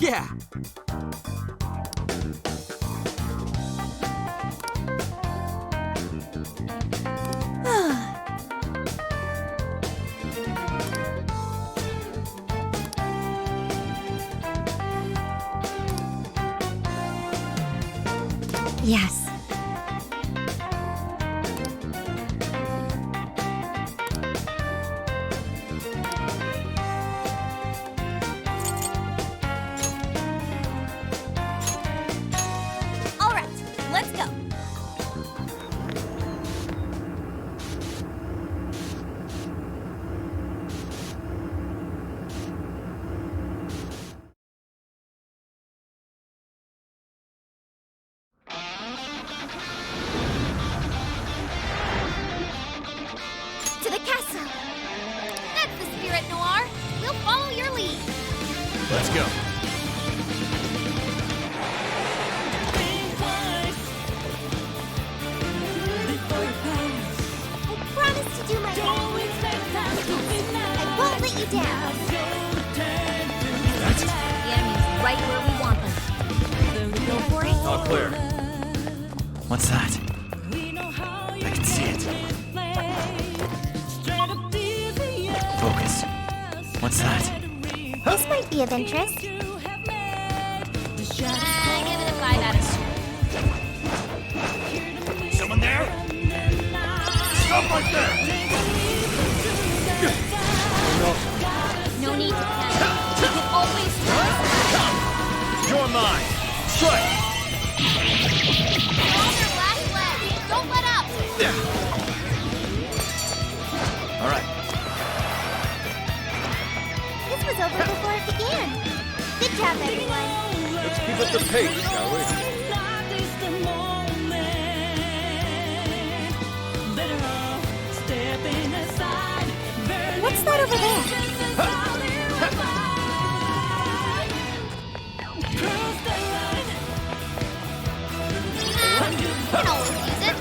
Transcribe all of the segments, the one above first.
Yeah! Yes. All right, let's go. To the castle. That's the spirit, Noir. We'll follow your lead. Let's go. I promise to do my best. I won't let you down. That's it. The enemy's right where we want them. Go for it. All clear. What's that? I can see it. Focus. What's that? This might be of interest. Give it a 5 out of 10. Someone there? Stop right there! No need to panic. You can always trust. You're mine! Strike! You're on your last leg. Don't let up. All right. This was over before it began. Good job, everyone. Let's keep up the pace, shall we? What's that over there? You can always use it.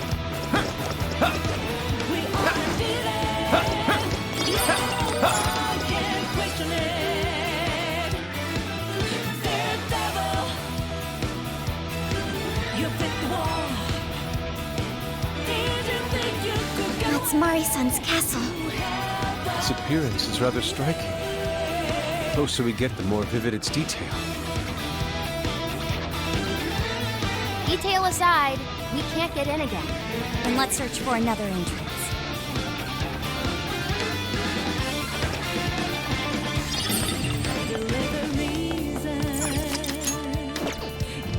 That's Mari-san's castle. Its appearance is rather striking. The closer we get, the more vivid its detail. Detail aside, we can't get in again. And let's search for another entrance.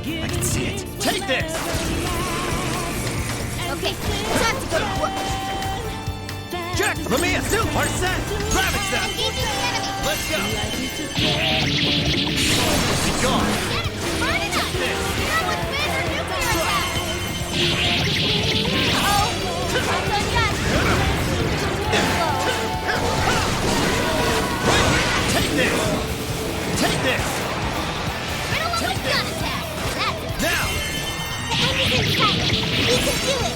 I can see it. Take this! Okay, time to go to work. Jack, Lamia, Sue, are set! Ravage them! Engaging the enemy. Let's go! Be gone! Burn it up. Not with major nuclear attack. Uh-oh. Not done yet. Take this! Take this! Riddle of a gun attack. That's it. Now! The end is in sight. We can do it.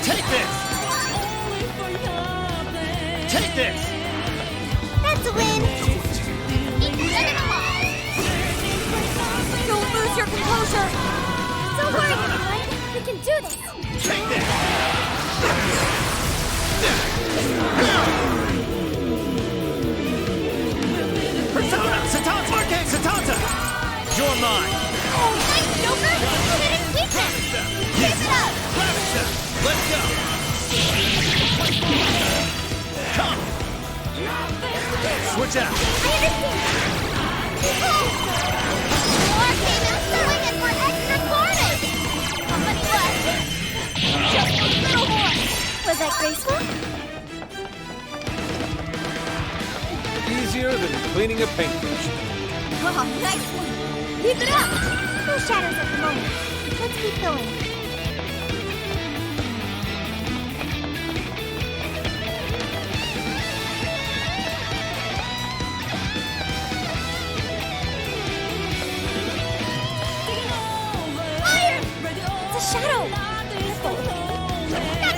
Take this! Take this! That's a win. Keep sending them all. Don't lose your composure! Don't worry, everyone. We can do this. Take this! Persona! Satanta! Marquez! Satanta! You're mine! Oh, nice, Joker. Hidden weakness. Keep it up. Ravage them! Let's go! Come! Switch out! I understand. Oh. More came out swinging for extra carnage. Company left. Just a little more. Was that graceful? Easier than cleaning a paintbrush. Oh, nice one! Keep it up. No shadows at the moment. Let's keep going. It's a shadow! Not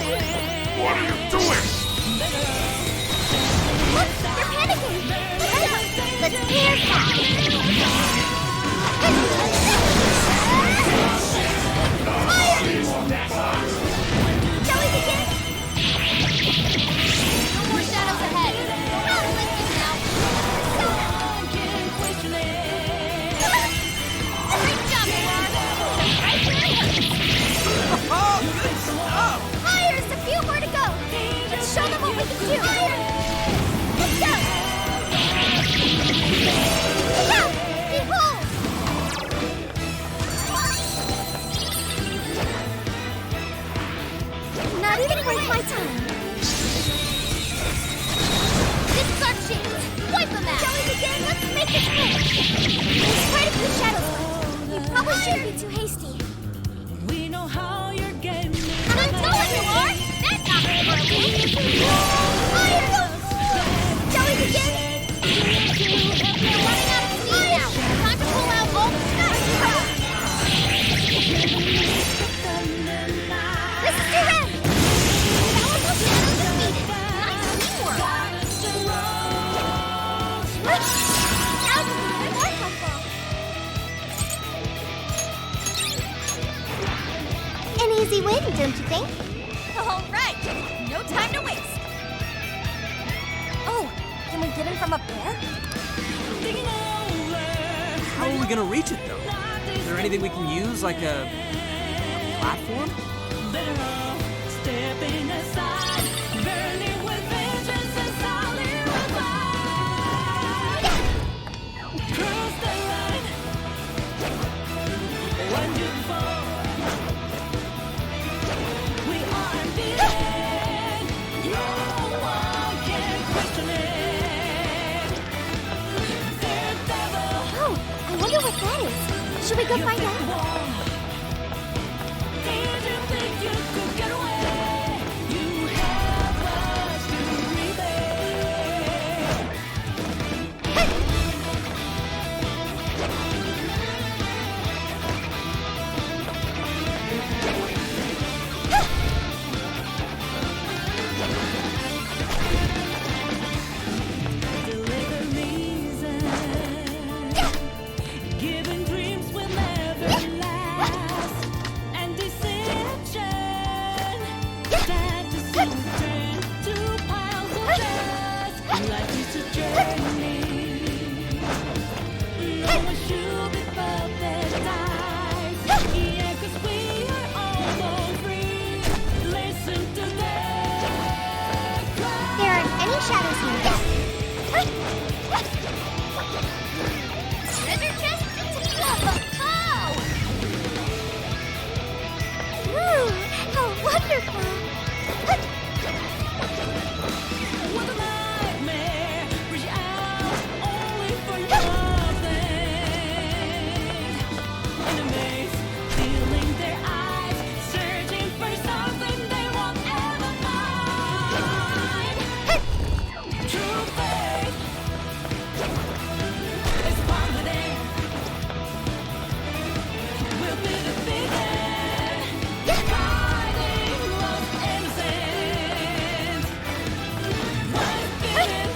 Shall we begin? No more shadows ahead. We're not blinking now. Great job, Pilar. Right there. Oh, good stuff! Higher, just a few more to go. Let's show them what we can do. Higher. Let's go. Look out! Behold! Not even worth my time. This is our chance. Wipe them out. Shall we begin? Let's make this quick. There's quite a few shadows left. We probably shouldn't be too hasty. We know how you're getting me. Let's go, Pilar. That's not for a week. Higher! Shall we begin? We're running out of steam now. Time to pull out all the stuff. This is your end! Powerful shadows defeated. Nice teamwork. Now to be even more helpful. An easy win, don't you think? All right. No time to waste. Oh, can we get him from up there? How are we gonna reach it, though? Is there anything we can use, like a platform? Better off stepping aside, burning with vengeance and solid revive. Cross the line. When you fall, we are unbeaten. No one can question it. Daredevil. Oh, I wonder what that is. Should we go find out? Did you think you could get away? You have us to repay. Deliver reason. Giving dreams will never last. And deception. Fantasy turn to piles of dust. Life is a journey. No one should be paradise. Yeah, 'cause we are all free. Listen to their cry. There aren't any shadows here. Treasure chest to team up. Oh! Woo! How wonderful! What a nightmare. Reach out only for nothing. In a maze, feeling their eyes, searching for something they won't ever find. True faith is confident. We'll be defeated. Fighting lost innocence. Was given,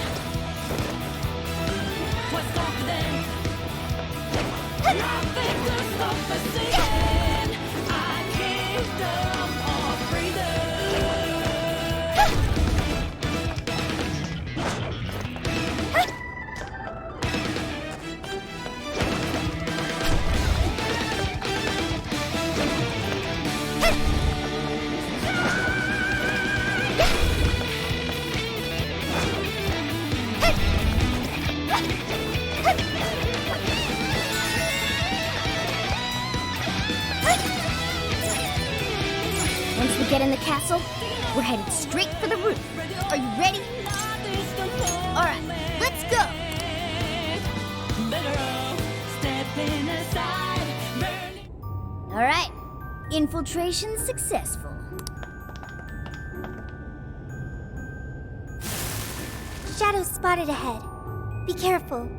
was confident. Nothing to stop us again. Our kingdom of freedom. Once we get in the castle, we're headed straight for the roof. Are you ready? All right, let's go. Better off stepping aside, burning. All right, infiltration successful. Shadows spotted ahead. Be careful.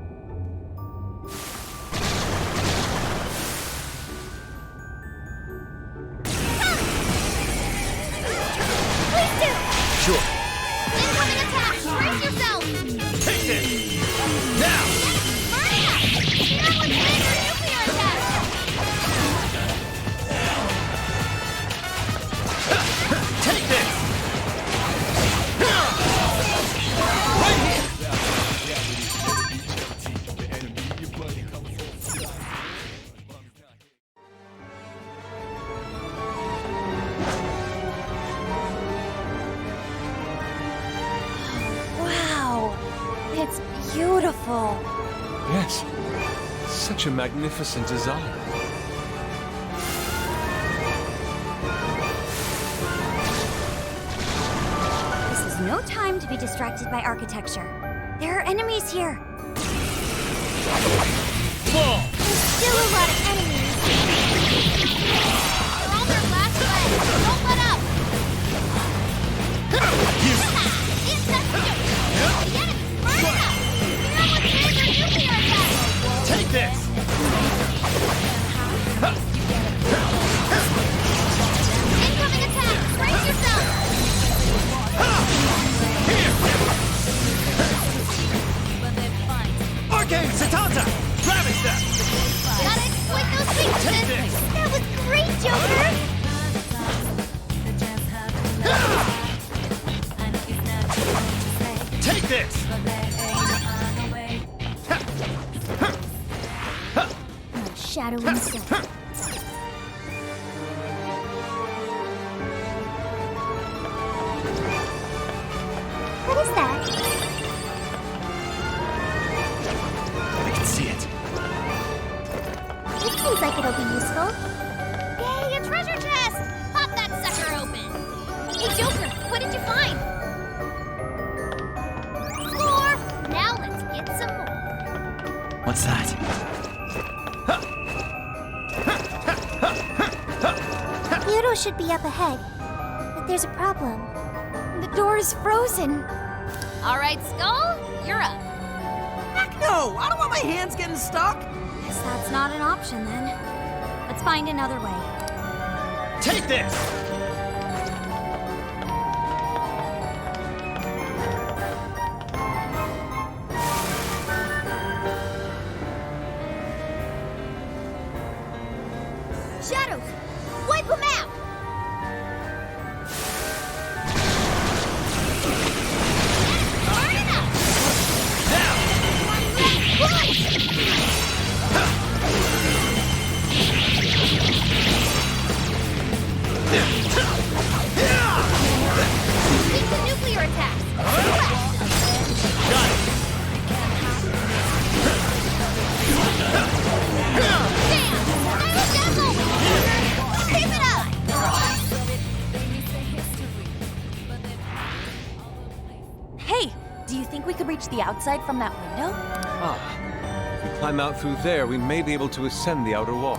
Please do. Sure. Incoming attack! Brace yourself! Take this! Now! Burn beautiful. Yes. Such a magnificent design. This is no time to be distracted by architecture. There are enemies here. Fall! There's still a lot of enemies. They're on their last leg. Don't let up. It's that skill. The enemy's burning up. Now let's use their nuclear attack. Take this! Incoming attack. Brace yourself. Arcane Satanta! Ravage them! Gotta exploit those Take weaknesses. this! That was great, Joker! Take this! My shadow himself. What is that? I can see it. It seems like it'll be useful. Yay, a treasure chest! Pop that sucker open. Hey, Joker, what did you find? More! Now let's get some more. What's that? Hyodo should be up ahead. But there's a problem. The door is frozen. All right, Skull, you're up. Heck no! I don't want my hands getting stuck! Guess that's not an option then. Let's find another way. Take this! Shadows, wipe them out! Burn it up! Now! Keep the nuclear attacks! Got it! Damn! Dazzle! Keep it up! Hey, do you think we could reach the outside from that window? Ah. If we climb out through there, we may be able to ascend the outer wall.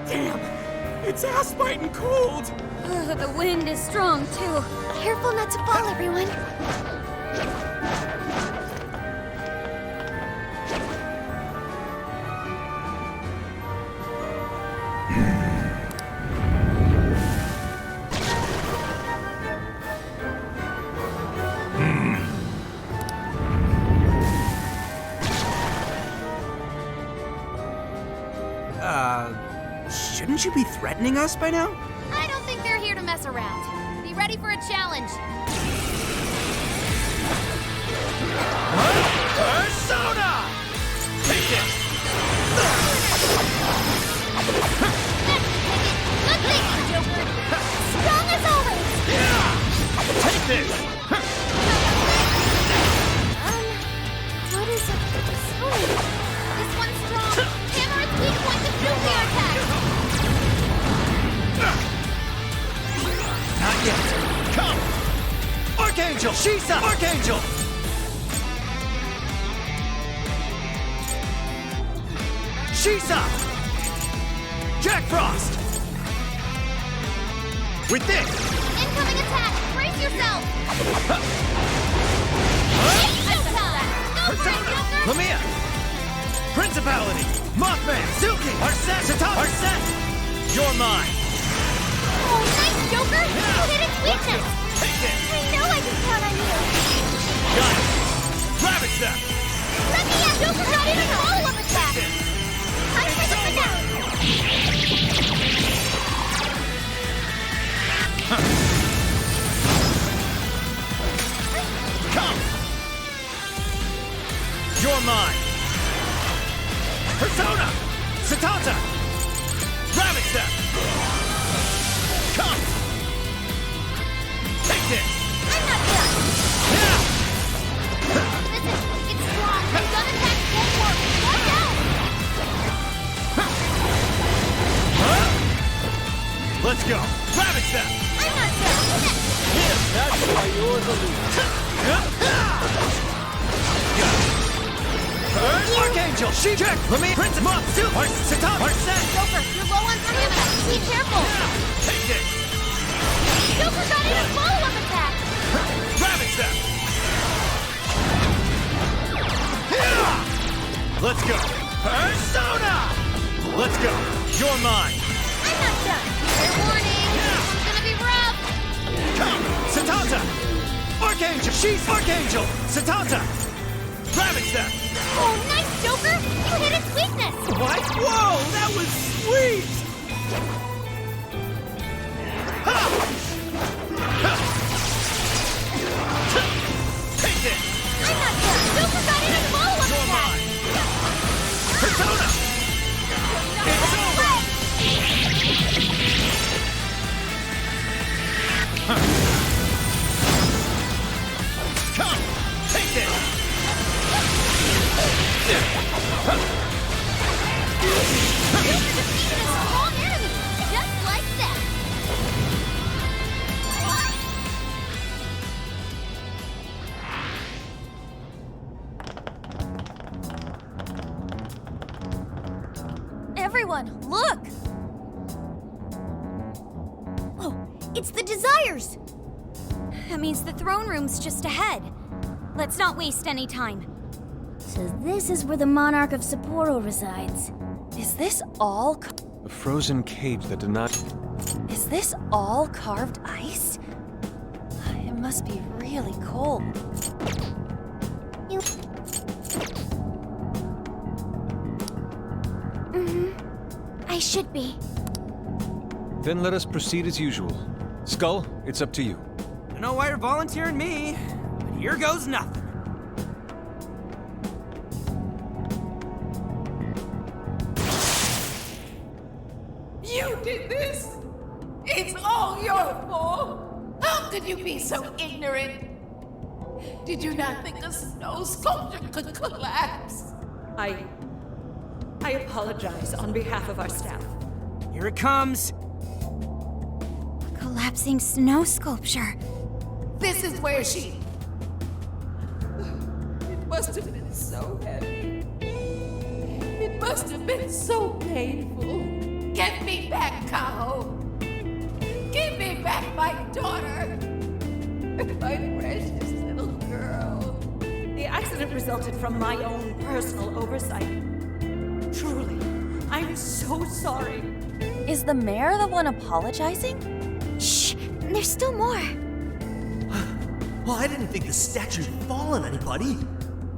Damn! It's ass-biting cold! The wind is strong too. Careful not to fall, everyone. Shouldn't you be threatening us by now? I don't think they're here to mess around. Be ready for a challenge. Persona! Take this! Good thinking, Joker. Strong as always. Take this! What is it? This one's strong. Hammer its weak point with nuclear attack. Not yet. Come! Archangel! Shisa! Archangel! Shisa! Jack Frost! With this! Incoming attack. Brace yourself. Showtime. Go for it, Joker. Lamia! Principality! Mothman! Silky! Arset! Satana! Arset! You're mine! Oh, nice, Joker. You hit its weakness. Take it! I know I can count on you. Got it! Ravage them! Let me out. Joker got in a follow-up attack. Time for the finale. Come! You're mine! Persona! Satanta! Ravage them! Come! Let's go! Ravage them! I'm not done. That's why you're the leader. Archangel! She check! Let me print them up! Mark! Satam! Mark set! Joker, you're low on stamina. Be careful. Take this! Joker got in a follow-up attack. Ravage them! Let's go! Persona! Let's go! You're mine! I'm not done. Fair warning. This one's gonna be rough. Come! Satanta! Archangel! She's Archangel! Satanta! Ravage them! Oh, nice, Joker. You hit its weakness. What? Whoa! That was sweet! Ha! Ha! Take this! I'm not done. Joker got in a follow-up You're attack. mine! Persona! It's over! Come! Take this! Joker defeated a strong enemy. Just like that. Everyone, look! Oh, it's the Desires! That means the throne room's just ahead. Let's not waste any time. So this is where the Monarch of Sapporo resides. Is this all A frozen cage that did not. is this all carved ice? It must be really cold. I should be. Then let us proceed as usual. Skull, it's up to you. I don't know why you're volunteering me, but here goes nothing. You did this! It's all your fault! How could you be so ignorant? Did you not think a snow sculpture could collapse? I apologize on behalf of our staff. Here it comes. Collapsing snow sculpture. This is where she... It must have been so heavy. It must have been so painful. Get me back, Kaho! Give me back my daughter! My precious little girl. The accident resulted from my own personal oversight. Truly, I'm so sorry. Is the mayor the one apologizing? Shh, there's still more. Well, I didn't think the statue'd fall on anybody.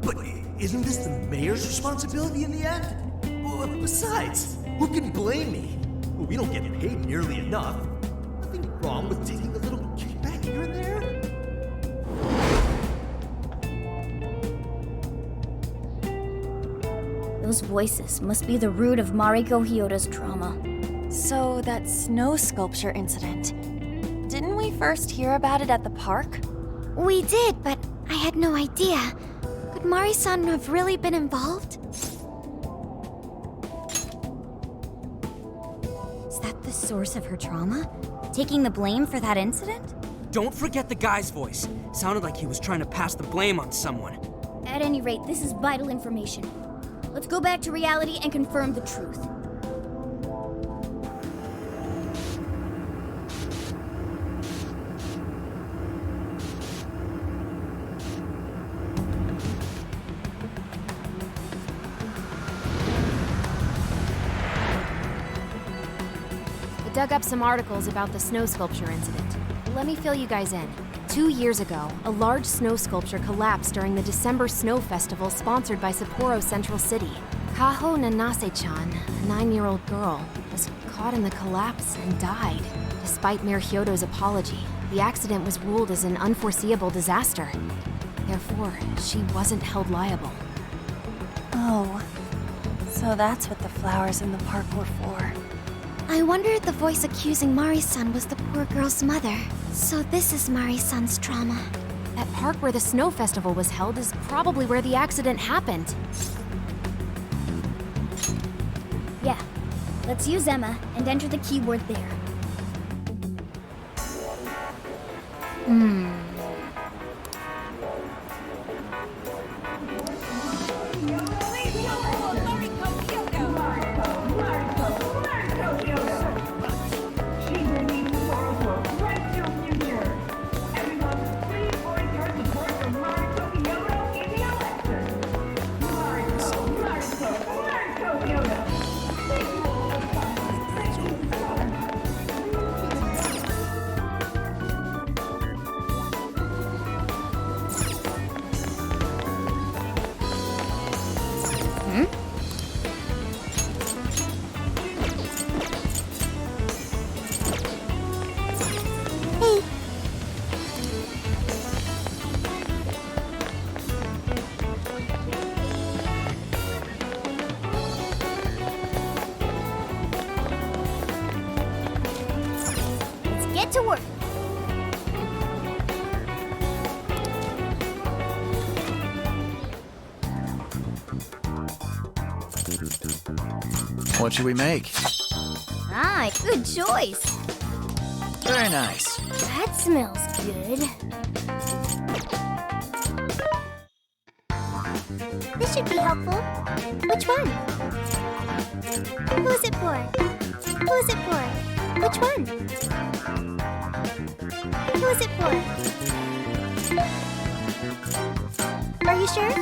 But isn't this the mayor's responsibility in the end? Well, besides, who can blame me? Well, we don't get paid nearly enough. Nothing wrong with taking a little kickback here and there. Those voices must be the root of Mariko Hyodo's trauma. So, that snow sculpture incident. Didn't we first hear about it at the park? We did, but I had no idea. Could Mari-san have really been involved? Is that the source of her trauma? Taking the blame for that incident? Don't forget the guy's voice. Sounded like he was trying to pass the blame on someone. At any rate, this is vital information. Let's go back to reality and confirm the truth. I dug up some articles about the snow sculpture incident. Let me fill you guys in. 2 years ago, a large snow sculpture collapsed during the December Snow Festival sponsored by Sapporo Central City. Kaho Nanase-chan, a 9-year-old girl, was caught in the collapse and died. Despite Mayor Hyodo's apology, the accident was ruled as an unforeseeable disaster. Therefore, she wasn't held liable. Oh, so that's what the flowers in the park were for. I wonder if the voice accusing Mari-san was the poor girl's mother. So this is Mari-san's trauma. That park where the snow festival was held is probably where the accident happened. Yeah. Let's use Emma and enter the keyword there. Let's get to work. What should we make? Ah, good choice. Very nice. That smells good. This should be helpful. Which one? Who's it for? Who's it for? Which one? Who's it for? Are you sure?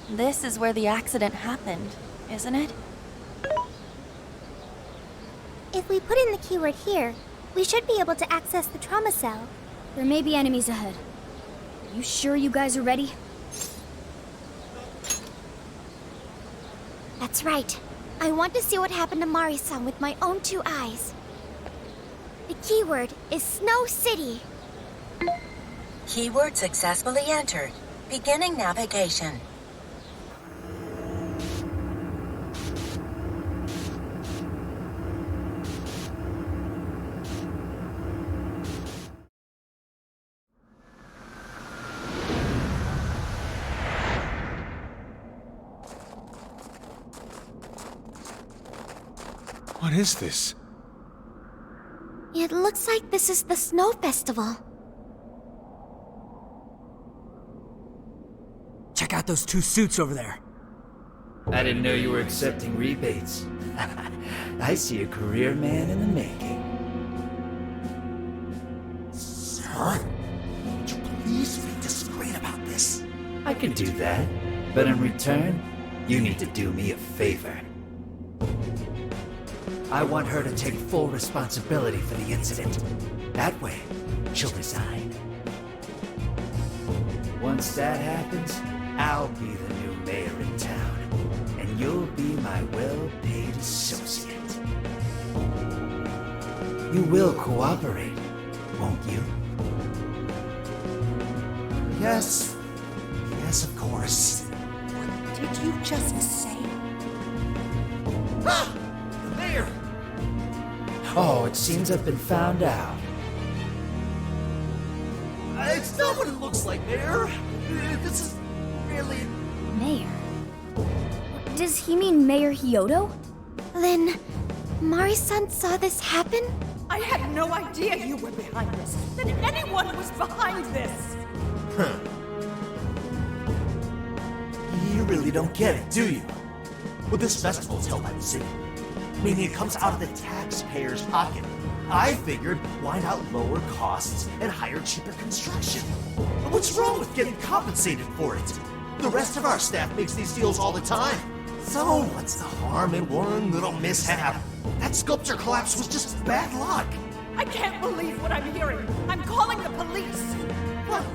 This is where the accident happened, isn't it? If we put in the keyword here, we should be able to access the trauma cell. There may be enemies ahead. Are you sure you guys are ready? That's right. I want to see what happened to Mari-san with my own two eyes. The keyword is Snow City. Keyword successfully entered. Beginning navigation. What is this? It looks like this is the Snow Festival. Check out those two suits over there. I didn't know you were accepting rebates. I see a career man in the making. Sir, would you please be discreet about this? I can do that, but in return, you need to do me a favor. I want her to take full responsibility for the incident. That way, she'll resign. Once that happens, I'll be the new mayor in town, and you'll be my well-paid associate. You will cooperate, won't you? Yes. Yes, of course. What did you just say? Ah! The mayor! Oh, it seems I've been found out. It's not what it looks like, Mayor. This is really... Mayor? Does he mean Mayor Hyodo? Then, Mari-san saw this happen? I had no idea you were behind this, that anyone was behind this. Huh. You really don't get it, do you? Well, this festival is held by the city, meaning it comes out of the taxpayer's pocket. I figured, why not lower costs and hire cheaper construction? What's wrong with getting compensated for it? The rest of our staff makes these deals all the time. So what's the harm in one little mishap? That sculpture collapse was just bad luck. I can't believe what I'm hearing. I'm calling the police. Well,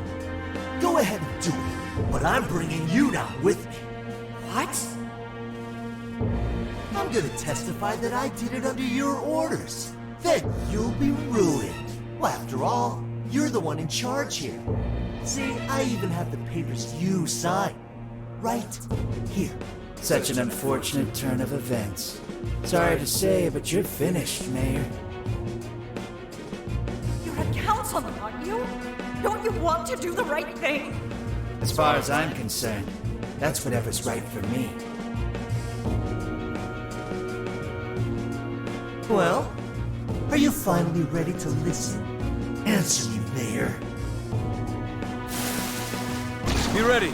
go ahead and do it, but I'm bringing you down with me. What? I'm gonna testify that I did it under your orders. Then you'll be ruined. Well, after all, you're the one in charge here. See, I even have the papers you signed. Right here. Such an unfortunate turn of events. Sorry to say, but you're finished, Mayor. You're a councilman, aren't you? Don't you want to do the right thing? As far as I'm concerned, That's whatever's right for me. Well, are you finally ready to listen? Answer me, Mayor. Be ready.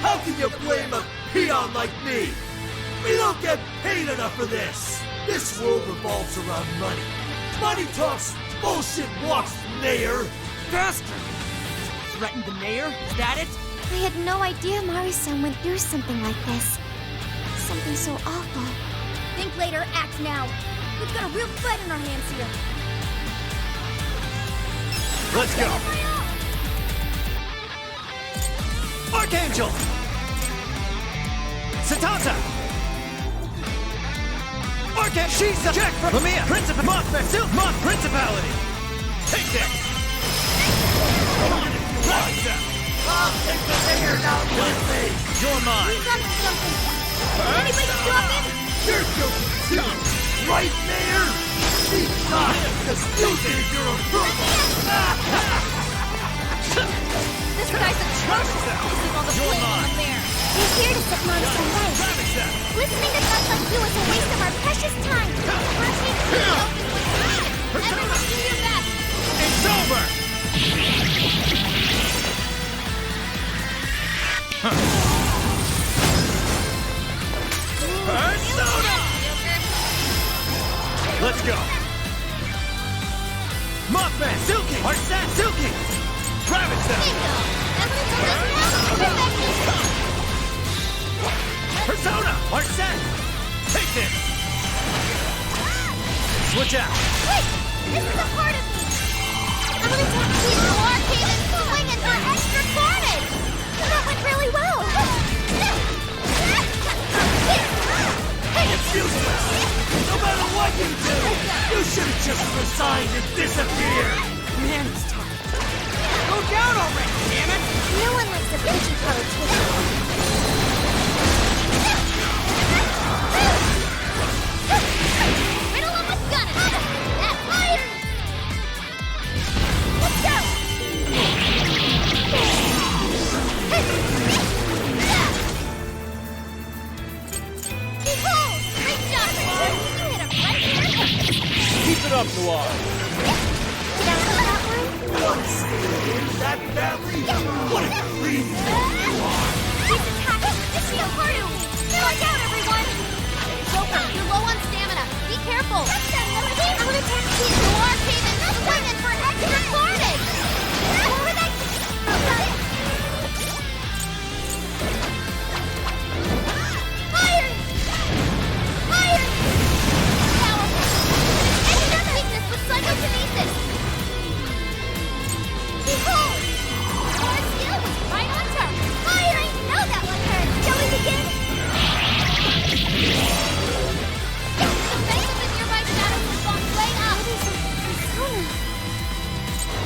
How can you blame a peon like me? We don't get paid enough for this. This world revolves around money. Money talks, bullshit walks, Mayor. Bastard! Threatened the mayor? Is that it? I had no idea Mari-san went through something like this. Something so awful. Think later, act now. We've got a real fight on our hands here. Let's go. Archangel! Satanta! Archangel! She's the check from Lamia! Principal! Moth Principality! Take this! I'll take the mayor down with me. You're mine! We've got something. Anybody stop him? You're guilty too, right, Mayor? She's not, because you think you're a crook. This guy's atrocious, placing all the blame on the mayor. We're here to set Mari-san right. Listening to guys like you is a waste of our precious time. First we need to open with action. Everyone do your best. It's over! Persona! Let's go! Mothman! Silky! Arsat! Silky! Ravage them! Persona! Arsat! Take this! Switch out! Wait! This is a part of me! I'm gonna talk to you to arcade and swinging for extra carnage! That went really well! It's useless! No matter what you do, you should have just resigned and disappeared! Man, it's tough. Go down already, damn it! No one likes a bitchy politician. Riddle him with gun and that's fire! Let's go! Behold! Great job, Richard! You hit him right here! Keep it up, Noir! Get out of that one? Want to stay in that family? What a creep you are! He's attacking with the shield Hyodo! Watch out, everyone! Joker, you're low on stamina. Be careful! I'm gonna attack you! Noir came in swinging for extra carnage! Over there! Fire! Fire! Powerful! Another weakness with psychokinesis! Behold! More skill was right on target! Fire! I know that one hurt! Shall we begin? The face of the nearby shadows has gone way up!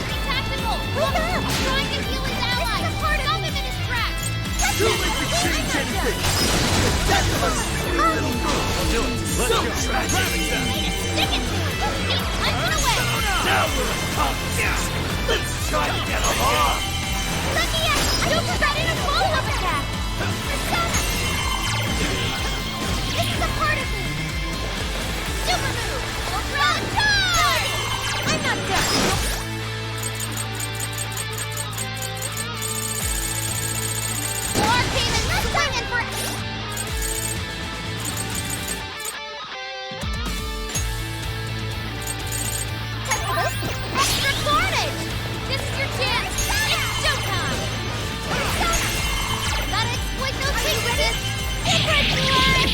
Be tactical! Move up! Trying to heal his ally! Stop him in his tracks! You make me change anything! The death of a silly little girl! Do it! Let's So go! tragic! Ravage them! Stick it to him! He's punching away! Now we're accomplices! Let's try to get along! Let me in! Joker got in a follow-up attack! Persona! This is a part of me! Super move! Ultra charge! I'm not done! War came in this swinging for... Extra carnage! This is your chance! It's showtime! Gotta exploit those weaknesses! Secret blood!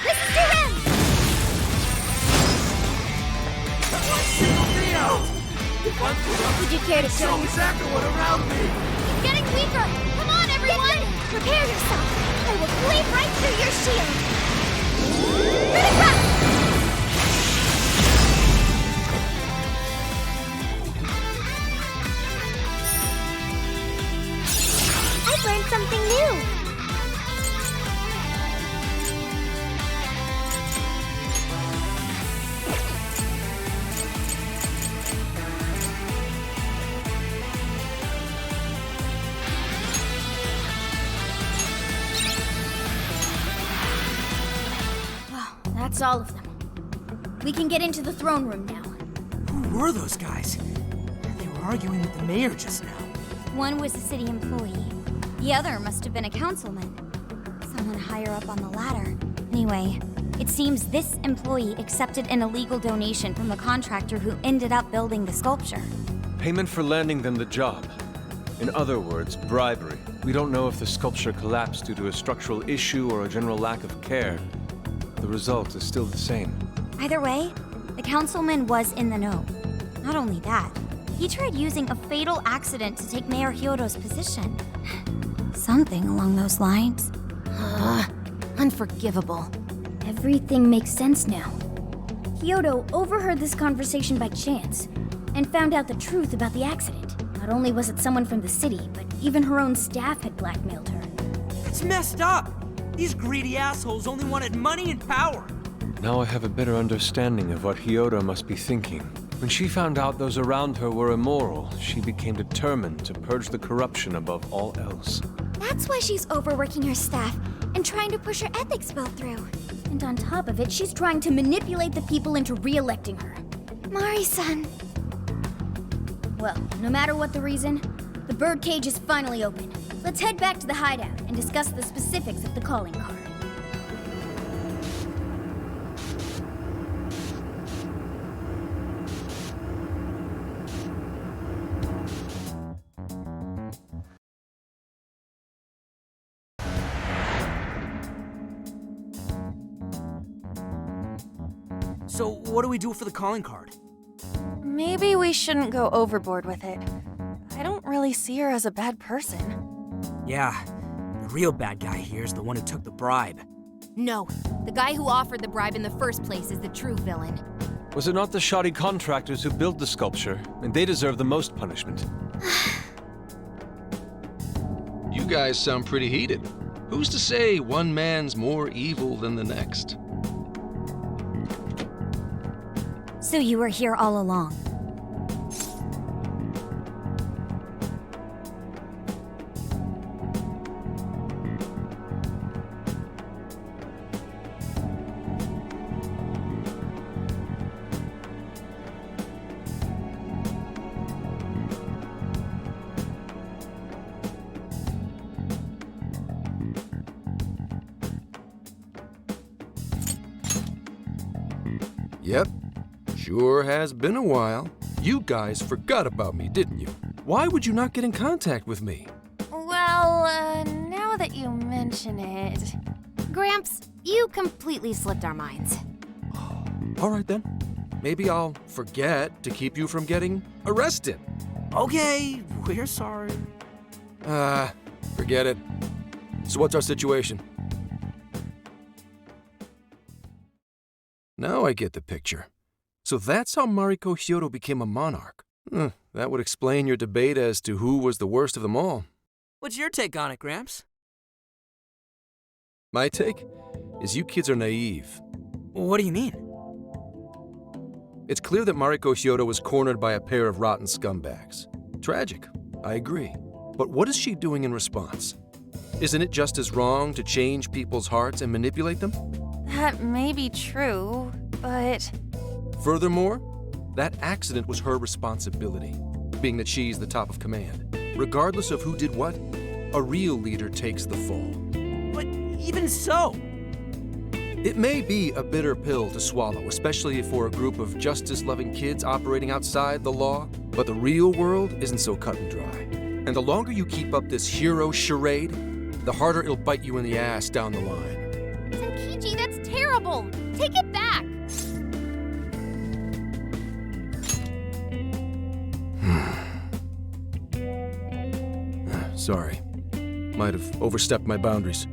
This is to him! Single me out! If I'm corrupt, Would you care to show join us everyone around me! He's getting weaker! Come on, everyone! Prepare yourself. I will blade right through your shield. Critical! I've learned something new. That's all of them. We can get into the throne room now. Who were those guys? They were arguing with the mayor just now. One was a city employee. The other must have been a councilman. Someone higher up on the ladder. Anyway, it seems this employee accepted an illegal donation from a contractor who ended up building the sculpture. Payment for landing them the job. In other words, bribery. We don't know if the sculpture collapsed due to a structural issue or a general lack of care. The result is still the same. Either way, the councilman was in the know. Not only that, he tried using a fatal accident to take Mayor Hyodo's position. Something along those lines. Unforgivable. Everything makes sense now. Hyodo overheard this conversation by chance and found out the truth about the accident. Not only was it someone from the city, but even her own staff had blackmailed her. It's messed up! These greedy assholes only wanted money and power! Now I have a better understanding of what Hyodo must be thinking. When she found out those around her were immoral, she became determined to purge the corruption above all else. That's why she's overworking her staff and trying to push her ethics bill through. And on top of it, she's trying to manipulate the people into re-electing her. Mari-san. Well, no matter what the reason, the birdcage is finally open. Let's head back to the hideout and discuss the specifics of the calling card. So, what do we do for the calling card? Maybe we shouldn't go overboard with it. I don't really see her as a bad person. Yeah, the real bad guy here is the one who took the bribe. No, the guy who offered the bribe in the first place is the true villain. Was it not the shoddy contractors who built the sculpture? And they deserve the most punishment. You guys sound pretty heated. Who's to say one man's more evil than the next? So you were here all along. Yep. Sure has been a while. You guys forgot about me, didn't you? Why would you not get in contact with me? Well, now that you mention it... Gramps, you completely slipped our minds. All right then. Maybe I'll forget to keep you from getting arrested. Okay, we're sorry. Forget it. So what's our situation? Now I get the picture. So that's how Mariko Hyodo became a monarch. That would explain your debate as to who was the worst of them all. What's your take on it, Gramps? My take is you kids are naive. What do you mean? It's clear that Mariko Hyodo was cornered by a pair of rotten scumbags. Tragic, I agree. But what is she doing in response? Isn't it just as wrong to change people's hearts and manipulate them? That may be true, but... Furthermore, that accident was her responsibility, being that she's the top of command. Regardless of who did what, a real leader takes the fall. But even so... It may be a bitter pill to swallow, especially for a group of justice-loving kids operating outside the law, but the real world isn't so cut and dry. And the longer you keep up this hero charade, the harder it'll bite you in the ass down the line. Senkichi, that's terrible! Take it back! Sorry. Might have overstepped my boundaries.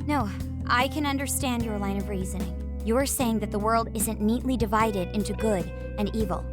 No, I can understand your line of reasoning. You're saying that the world isn't neatly divided into good and evil.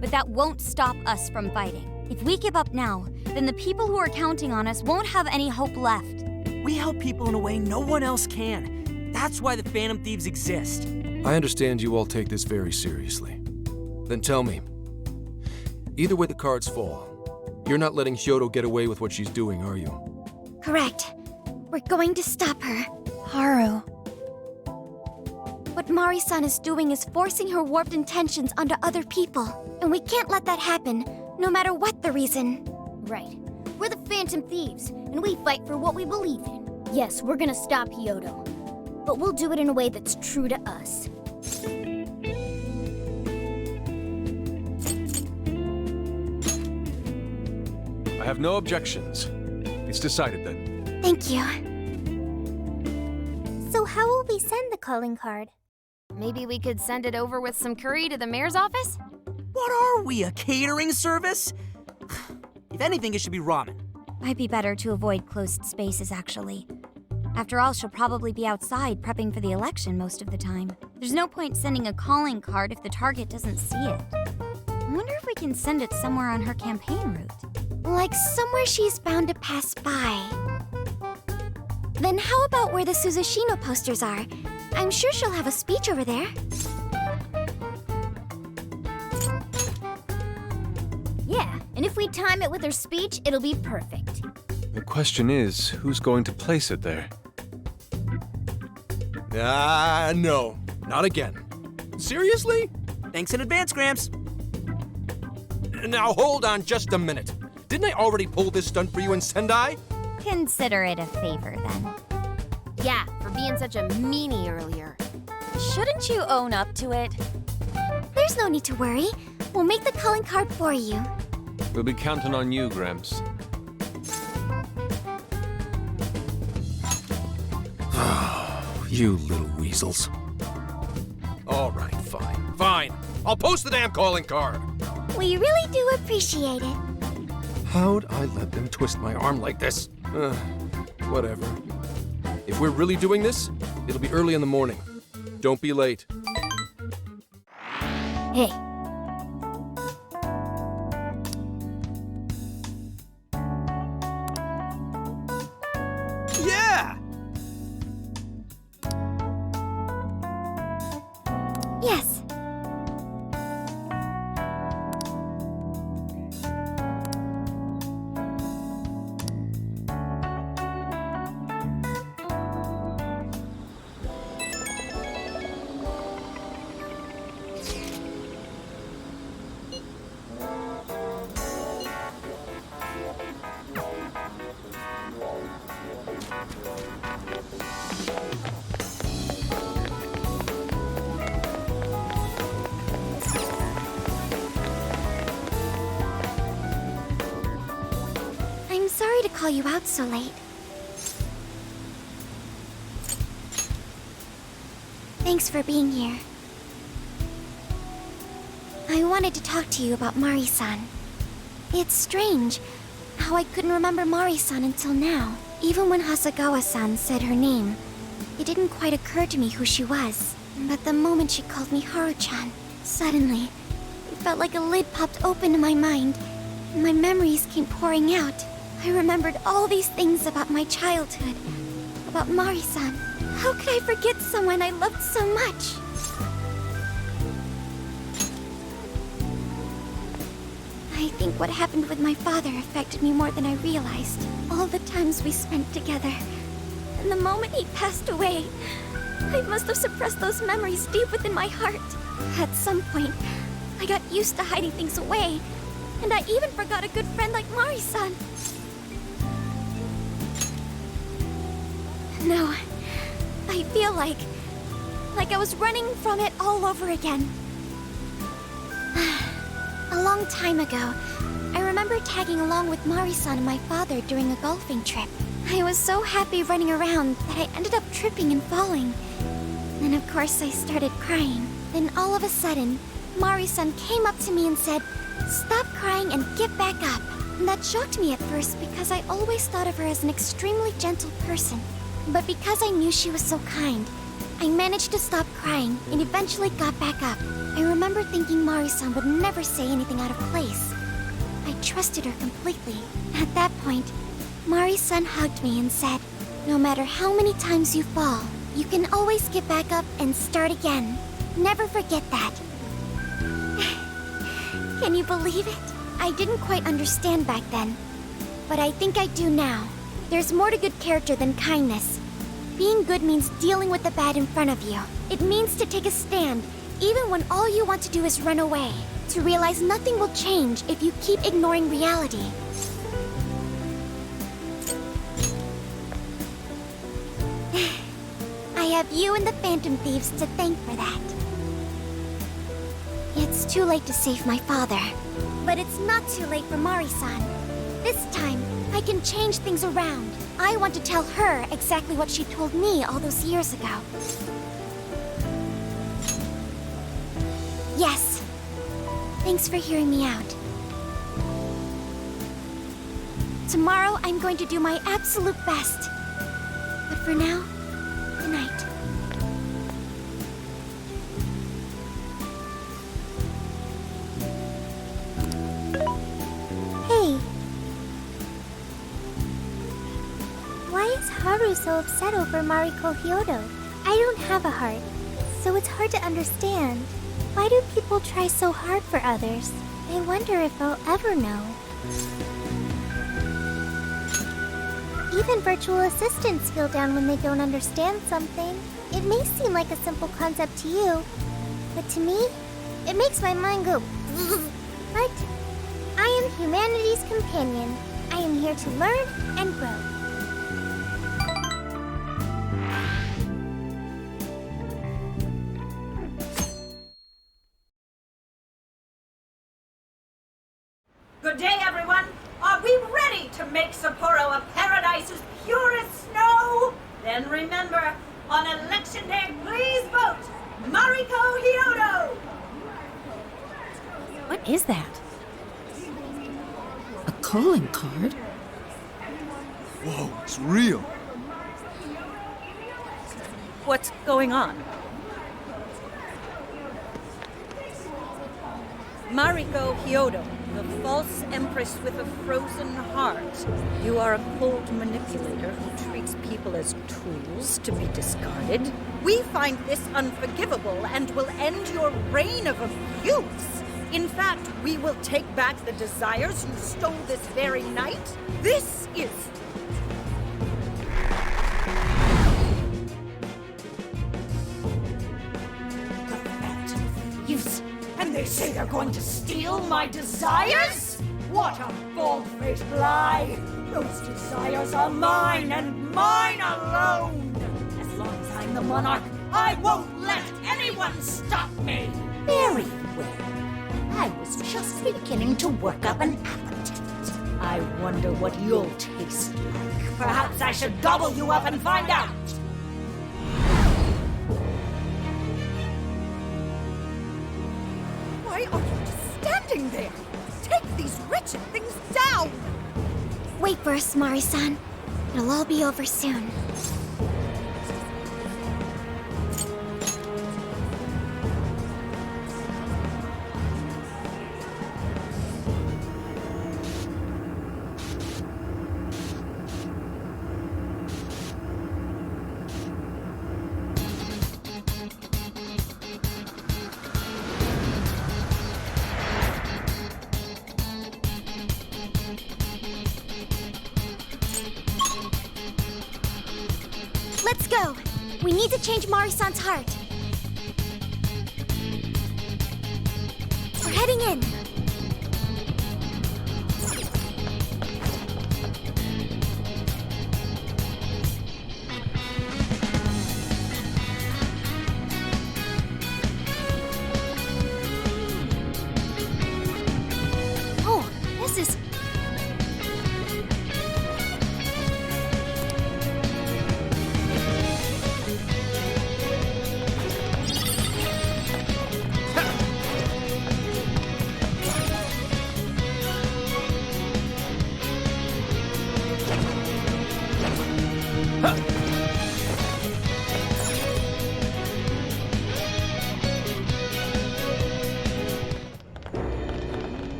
But that won't stop us from fighting. If we give up now, then the people who are counting on us won't have any hope left. We help people in a way no one else can. That's why the Phantom Thieves exist. I understand you all take this very seriously. Then tell me, either way the cards fall, you're not letting Hyodo get away with what she's doing, are you? Correct. We're going to stop her. Haru. What Mari-san is doing is forcing her warped intentions onto other people. And we can't let that happen, no matter what the reason. Right. We're the Phantom Thieves, and we fight for what we believe in. Yes, we're gonna stop Hyodo. But we'll do it in a way that's true to us. I have no objections. It's decided then. Thank you. So how will we send the calling card? Maybe we could send it over with some curry to the mayor's office? What are we, a catering service? If anything, it should be ramen. Might be better to avoid closed spaces, actually. After all, she'll probably be outside prepping for the election most of the time. There's no point sending a calling card if the target doesn't see it. I wonder if we can send it somewhere on her campaign route. Like somewhere she's bound to pass by. Then how about where the Suzushino posters are? I'm sure she'll have a speech over there. Yeah, and if we time it with her speech, it'll be perfect. The question is, who's going to place it there? No. Not again. Seriously? Thanks in advance, Gramps. Now hold on just a minute. Didn't I already pull this stunt for you in Sendai? Consider it a favor, then. Yeah, for being such a meanie earlier. Shouldn't you own up to it? There's no need to worry. We'll make the calling card for you. We'll be counting on you, Gramps. You little weasels. All right, fine. Fine. I'll post the damn calling card. We really do appreciate it. How'd I let them twist my arm like this? Whatever. If we're really doing this, it'll be early in the morning. Don't be late. Hey. Yeah! Yes. I'm sorry to call you out so late. Thanks for being here. I wanted to talk to you about Mari-san. It's strange how I couldn't remember Mari-san until now. Even when Hasagawa-san said her name, it didn't quite occur to me who she was. But the moment she called me Haru-chan, suddenly, it felt like a lid popped open in my mind, and my memories came pouring out. I remembered all these things about my childhood, about Mari-san. How could I forget someone I loved so much? I think what happened with my father affected me more than I realized. All the times we spent together, and the moment he passed away, I must have suppressed those memories deep within my heart. At some point, I got used to hiding things away, and I even forgot a good friend like Mari-san. No, I feel like I was running from it all over again. A long time ago, I remember tagging along with Mari-san and my father during a golfing trip. I was so happy running around that I ended up tripping and falling. And of course I started crying. Then all of a sudden, Mari-san came up to me and said, "Stop crying and get back up." And that shocked me at first because I always thought of her as an extremely gentle person. But because I knew she was so kind, I managed to stop crying and eventually got back up. I remember thinking Mari-san would never say anything out of place. I trusted her completely. At that point, Mari-san hugged me and said, No matter how many times you fall, you can always get back up and start again. Never forget that. Can you believe it? I didn't quite understand back then, but I think I do now. There's more to good character than kindness. Being good means dealing with the bad in front of you. It means to take a stand, even when all you want to do is run away. To realize nothing will change if you keep ignoring reality. I have you and the Phantom Thieves to thank for that. It's too late to save my father. But it's not too late for Mari-san. This time, I can change things around. I want to tell her exactly what she told me all those years ago. Yes. Thanks for hearing me out. Tomorrow, I'm going to do my absolute best. But for now, good night. Hey. Why is Haru so upset over Mariko Hyodo? I don't have a heart, so it's hard to understand. Why do people try so hard for others? I wonder if I'll ever know. Even virtual assistants feel down when they don't understand something. It may seem like a simple concept to you, but to me, it makes my mind go But I am humanity's companion. I am here to learn and grow. Good day, everyone. Are we ready to make Sapporo a paradise as pure as snow? Then remember, on Election Day, please vote Mariko Hyodo! What is that? A calling card? Whoa, it's real. What's going on? Mariko Hyodo, the false empress with a frozen heart. You are a cold manipulator who treats people as tools to be discarded. We find this unforgivable and will end your reign of abuse. In fact, we will take back the desires you stole this very night. This is... the Phantom Thieves. And they say they're going to steal my desires? What a bald-faced lie! Those desires are mine and mine alone! As long as I'm the monarch, I won't let anyone stop me! Very well. I was just beginning to work up an appetite. I wonder what you'll taste like. Perhaps I should gobble you up and find out! Why are you just standing there? Take these wretched things down! Wait for us, Mari-san. It'll all be over soon. Let's go! We need to change Mari-san's heart. We're heading in. Oh, this is...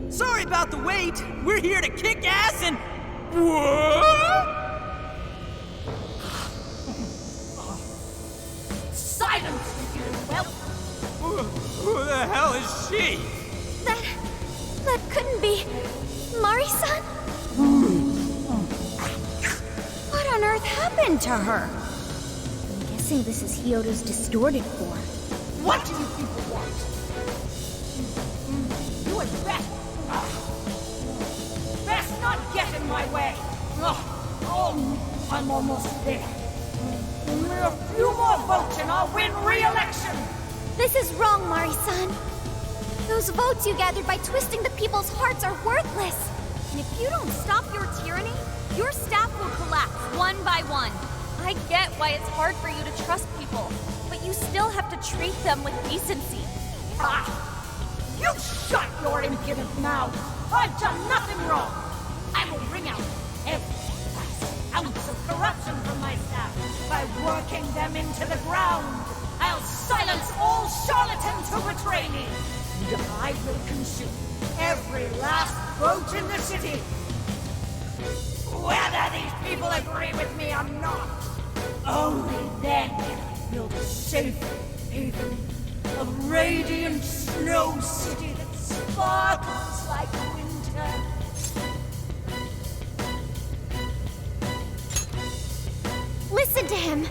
Sorry about the wait. We're here to kick ass and... What? Who the hell is she? That couldn't be Mari-san? What on earth happened to her? I'm guessing this is Hyodo's distorted form. What do you people want? You had best not get in my way. I'm almost there. Only a few more votes and I'll win re-election. This is wrong, Mari-san. Those votes you gathered by twisting the people's hearts are worthless. And if you don't stop your tyranny, your staff will collapse one by one. I get why it's hard for you to trust people, but you still have to treat them with decency. You shut your impudent mouth! I've done nothing wrong! I will wring out every last ounce of corruption from my staff by working them into the ground. I'll silence all charlatans who betray me! And I will consume every last vote in the city! Whether these people agree with me or not, only then can I build a safe haven, a radiant snow city that sparkles like winter. Listen to him.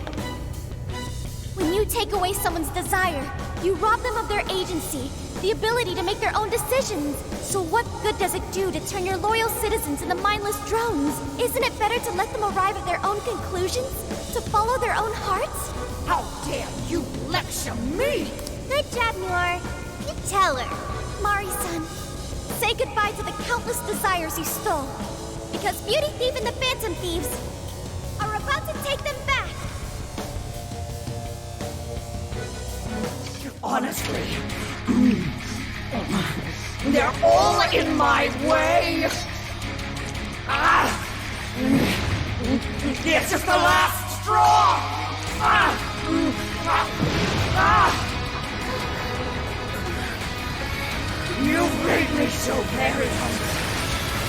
When you take away someone's desire, you rob them of their agency, the ability to make their own decisions. So what good does it do to turn your loyal citizens into mindless drones? Isn't it better to let them arrive at their own conclusions? To follow their own hearts? How dare you lecture me! Good job, Muir. You tell her. Mari-san, say goodbye to the countless desires you stole. Because Beauty Thief and the Phantom Thieves are about to take them back. Honestly, they're all in my way. This is the last straw. You've made me so very hungry.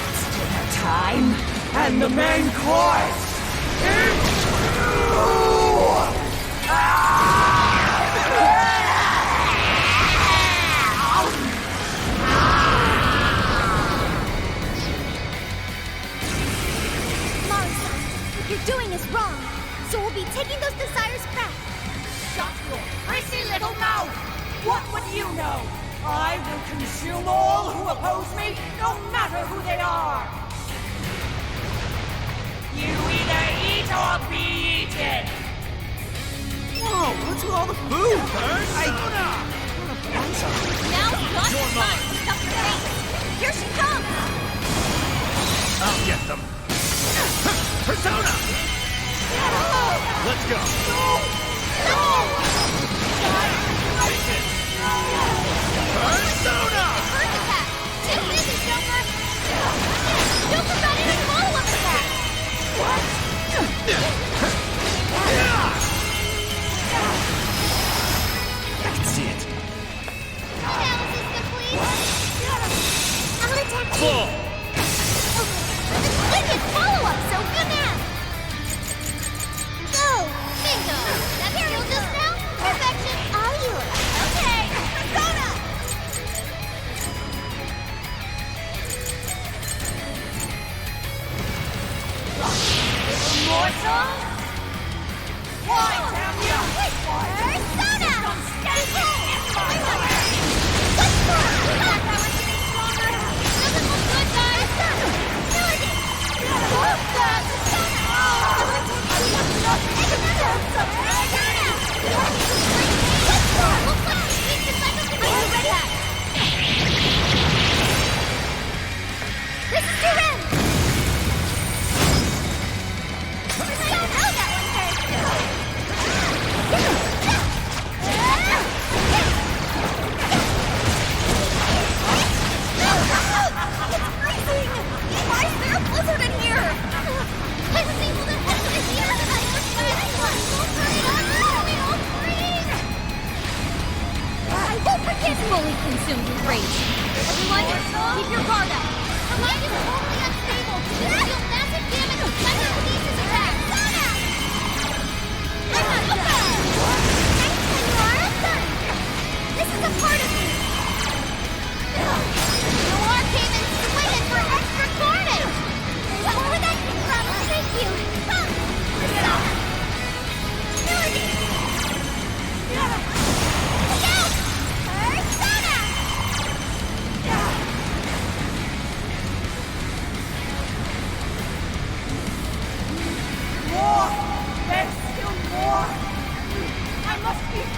It's dinner time, and the main course is Mari-san, what you're doing is wrong. So we'll be taking those desires back. Shut your prissy little mouth! What would you know? I will consume all who oppose me, no matter who they are! You either eat or be eaten! Whoa, what's with all the food? Persona! Now not the time to stuff your face. Here she comes! I'll get them. Persona! Let's go. Persona! First attack! Too busy, Joker! Joker got in a follow-up attack! What? I can see it. Now, assistant, please! I'm gonna attack you. Full! Wicked follow-up, so good math! Go! Bingo! That killed just now? Perfection! All yours! Okay! Persona! Immortal? Why, damn you? Persona! Let's go! That was getting stronger! Doesn't look good, guys! Ability! This is your end! Oh, that one hurt!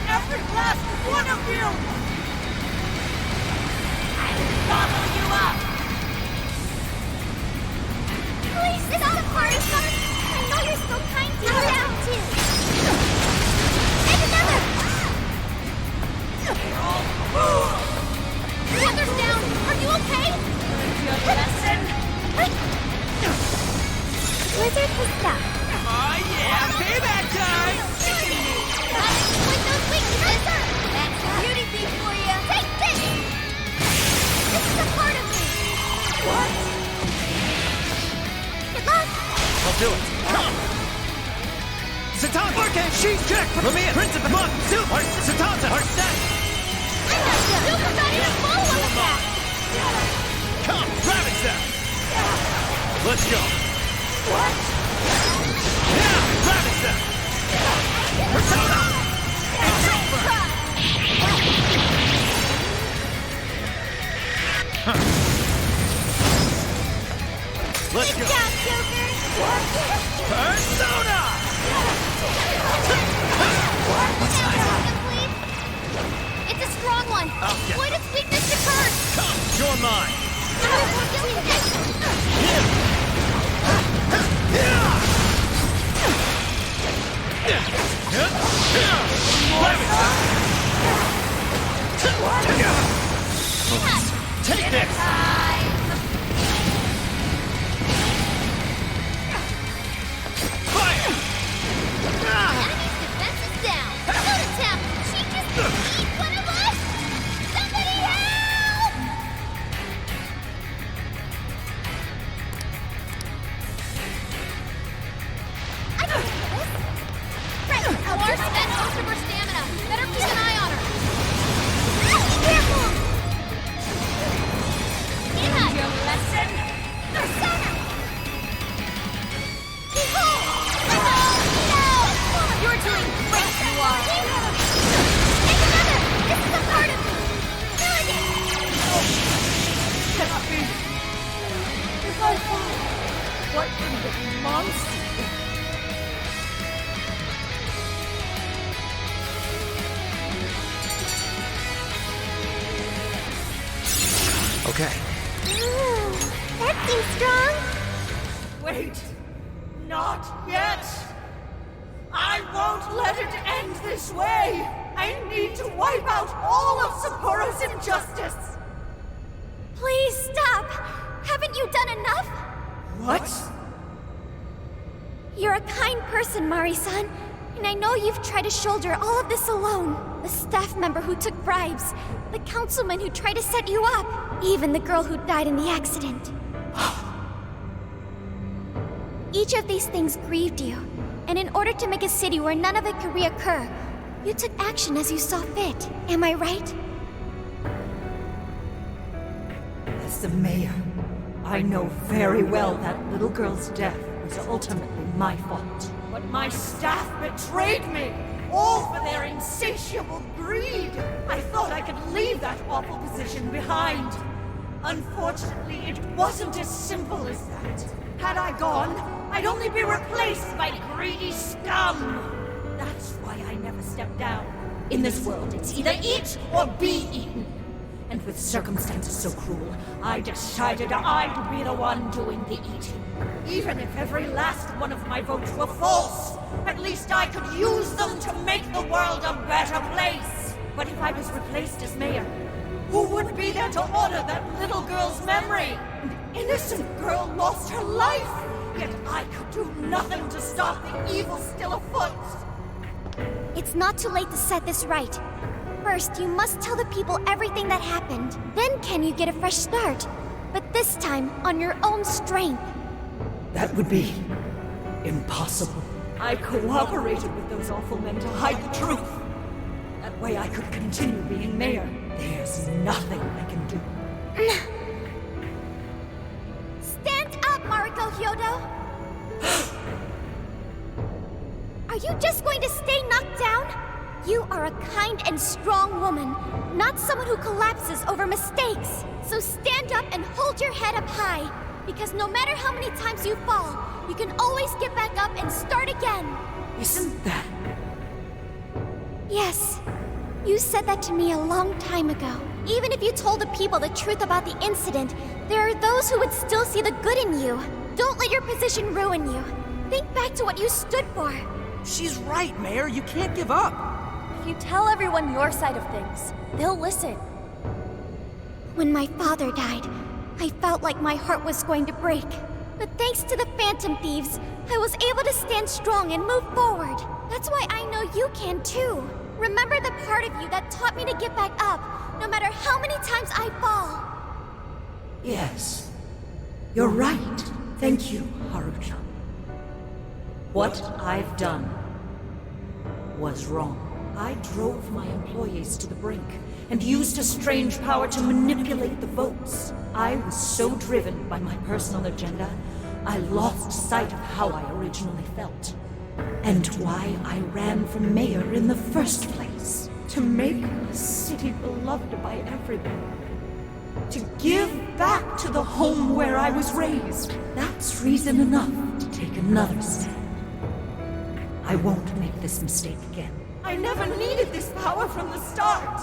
every last one of you! I'll gobble you up! Please stop, Mariko! I know you're so kind to me down too! And another! The other's down! Are you okay? Your lesson! Wizard has stuff. Oh yeah, payback time! With those weaknesses! That's beauty beat for you! Take this! This is a part of me! What? Good luck! I'll do it. Come! Satanta! Arcane! She's Jack! Lamia! Principal! Monk! Super! Satanta! Arcane! Super not even follow on the path! Come! Ravage them! Let's go! What? Yeah! Ravage them! Persona! It's over! Huh. Let's Good go! job, Joker! Persona! Complete? It's a strong one! I'll get Avoid its weakness to curse! Come! You're mine! Take this! Fire! Enemy's defense is down! Go to town! She just eat one of us! Somebody help! I can handle this! Right, our spent most of her stamina! Better keep an eye on her! Be careful! Get your lesson! Persona! Behold! You're doing great, you are! Take another! This is a part of me! Cannot be! If I fall, what in the monster? Okay. Ooh, that seems strong! Wait! Not yet! I won't let it end this way! I need to wipe out all of Sapporo's injustice! Please stop! Haven't you done enough? What? You're a kind person, Mari-san, and I know you've tried to shoulder all of this alone. The staff member who took bribes, the councilman who tried to set you up, even the girl who died in the accident. Each of these things grieved you, and in order to make a city where none of it could reoccur, you took action as you saw fit. Am I right? As the mayor, I know very well that little girl's death was ultimately my fault. But my staff betrayed me, all for their insatiable greed. I thought I could leave that awful position behind. Unfortunately, it wasn't as simple as that. Had I gone, I'd only be replaced by greedy scum. That's why I never stepped down. In this world, it's either eat or be eaten. And with circumstances so cruel, I decided I'd be the one doing the eating. Even if every last one of my votes were false, at least I could use them to make the world a better place. But if I was replaced as mayor, who would be there to honor that little girl's memory? An innocent girl lost her life, yet I could do nothing to stop the evil still afoot. It's not too late to set this right. First, you must tell the people everything that happened. Then can you get a fresh start? But this time, on your own strength. That would be impossible. I cooperated with those awful men to hide the truth. That way I could continue being mayor. There's nothing I can do. Stand up, Mariko Hyodo! Are you just going to stay knocked down? You are a kind and strong woman, not someone who collapses over mistakes. So stand up and hold your head up high, because no matter how many times you fall, you can always get back up and start again. Isn't that... Yes, You said that to me a long time ago. Even if you told the people the truth about the incident, there are those who would still see the good in you. Don't let your position ruin you. Think back to what you stood for. She's right, Mayor. You can't give up. If you tell everyone your side of things, they'll listen. When my father died, I felt like my heart was going to break. But thanks to the Phantom Thieves, I was able to stand strong and move forward. That's why I know you can too. Remember the part of you that taught me to get back up, no matter how many times I fall. Yes. You're right. Thank you, Haruchan. What I've done was wrong. I drove my employees to the brink and used a strange power to manipulate the votes. I was so driven by my personal agenda, I lost sight of how I originally felt. And why I ran for mayor in the first place. To make the city beloved by everyone. To give back to the home where I was raised. That's reason enough to take another step. I won't make this mistake again. I never needed this power from the start.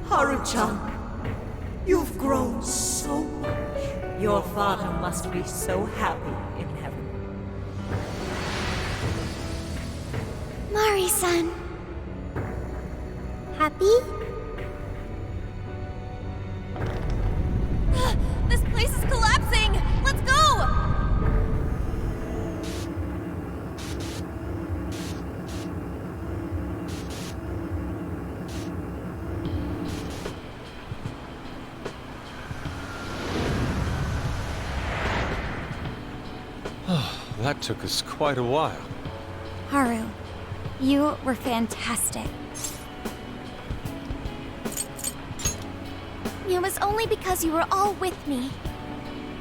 Haruchan, you've grown so much. Your father must be so happy in heaven. Mari-san. Happy? This place is collapsing! Let's go! That took us quite a while. Haru, you were fantastic. It was only because you were all with me.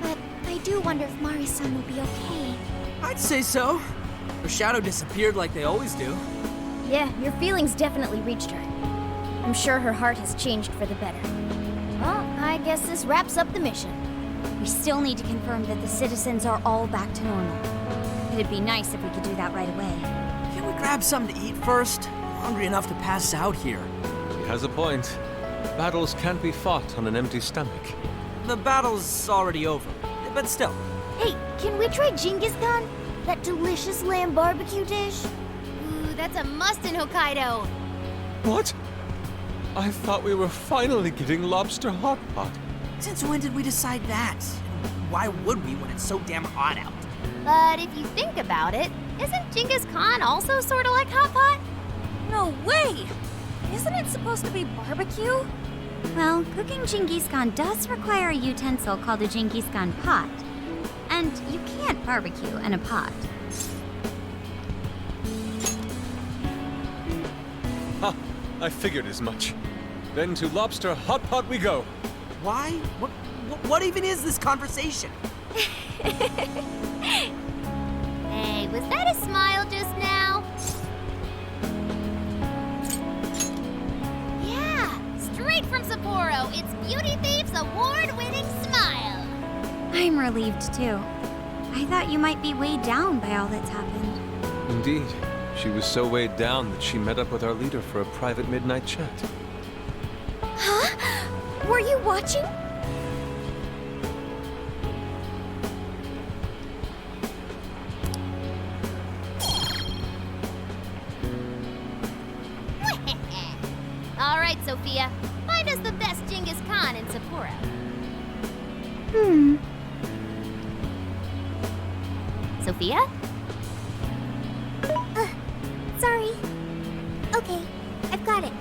But I do wonder if Mari-san will be okay. I'd say so. Her shadow disappeared like they always do. Yeah, your feelings definitely reached her. I'm sure her heart has changed for the better. Well, I guess this wraps up the mission. We still need to confirm that the citizens are all back to normal. It'd be nice if we could do that right away. Can we grab something to eat first? I'm hungry enough to pass out here. He has a point. Battles can't be fought on an empty stomach. The battle's already over, but still. Hey, can we try Genghis Khan? That delicious lamb barbecue dish? Ooh, that's a must in Hokkaido. What? I thought we were finally getting lobster hot pot. Since when did we decide that? Why would we when it's so damn hot out? But if you think about it, isn't Genghis Khan also sort of like hot pot? No way! Isn't it supposed to be barbecue? Well, cooking Genghis Khan does require a utensil called a Genghis Khan pot. And you can't barbecue in a pot. Ha! I figured as much. Then to lobster hot pot we go. Why? What even is this conversation? Hey, was that a smile just now? Yeah, straight from Sapporo, it's Beauty Thief's award-winning smile. I'm relieved too. I thought you might be weighed down by all that's happened. Indeed. She was so weighed down that she met up with our leader for a private midnight chat. Huh? Were you watching? All right, Sophia, find us the best Genghis Khan in Sapporo. Sophia? Sorry. Okay, I've got it.